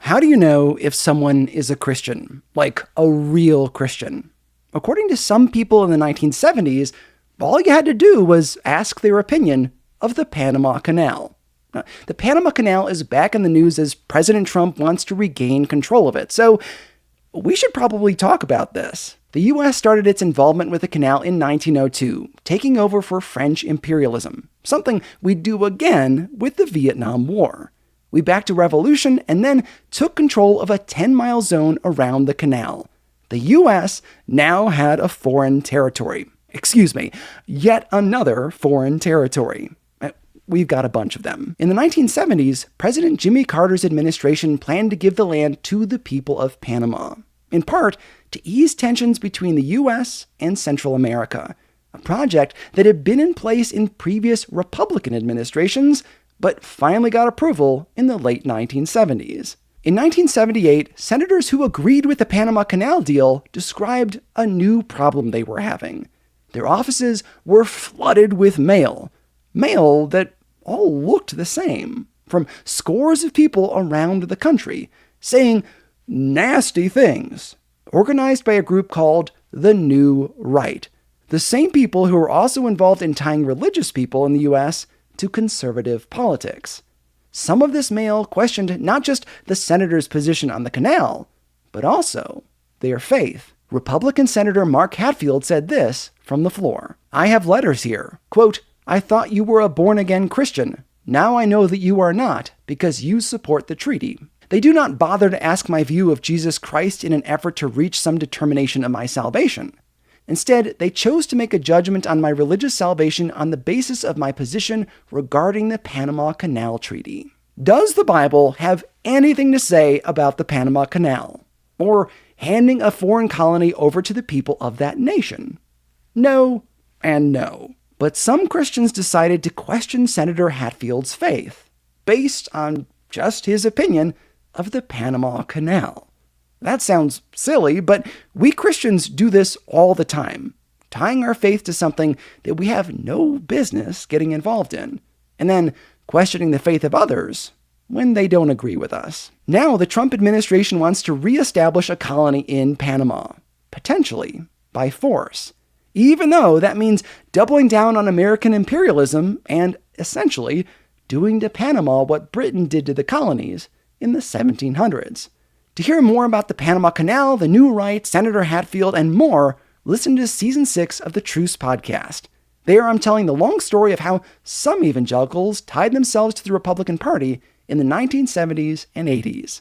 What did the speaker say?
How do you know if someone is a Christian, like a real Christian? According to some people in the 1970s, all you had to do was ask their opinion of the Panama Canal. Now, the Panama Canal is back in the news as President Trump wants to regain control of it, so we should probably talk about this. The U.S. started its involvement with the canal in 1902, taking over for French imperialism, something we'd do again with the Vietnam War. We backed a revolution and then took control of a 10-mile zone around the canal. The U.S. now had a foreign territory. Yet another foreign territory. We've got a bunch of them. In the 1970s, President Jimmy Carter's administration planned to give the land to the people of Panama, in part to ease tensions between the U.S. and Central America, a project that had been in place in previous Republican administrations, but finally got approval in the late 1970s. In 1978, senators who agreed with the Panama Canal deal described a new problem they were having. Their offices were flooded with mail that all looked the same, from scores of people around the country, saying nasty things, organized by a group called the New Right, the same people who were also involved in tying religious people in the U.S. to conservative politics. Some of this mail questioned not just the senators' position on the canal, but also their faith. Republican Senator Mark Hatfield said this from the floor. "I have letters here. Quote, I thought you were a born-again Christian. Now I know that you are not, because you support the treaty. They do not bother to ask my view of Jesus Christ in an effort to reach some determination of my salvation. Instead, they chose to make a judgment on my religious salvation on the basis of my position regarding the Panama Canal Treaty." Does the Bible have anything to say about the Panama Canal, or handing a foreign colony over to the people of that nation? No and no. But some Christians decided to question Senator Hatfield's faith, based on just his opinion of the Panama Canal. That sounds silly, but we Christians do this all the time, tying our faith to something that we have no business getting involved in, and then questioning the faith of others when they don't agree with us. Now, the Trump administration wants to reestablish a colony in Panama, potentially by force, even though that means doubling down on American imperialism and, essentially, doing to Panama what Britain did to the colonies in the 1700s. To hear more about the Panama Canal, the New Right, Senator Hatfield, and more, listen to Season 6 of the Truce podcast. There I'm telling the long story of how some evangelicals tied themselves to the Republican Party in the 1970s and 80s.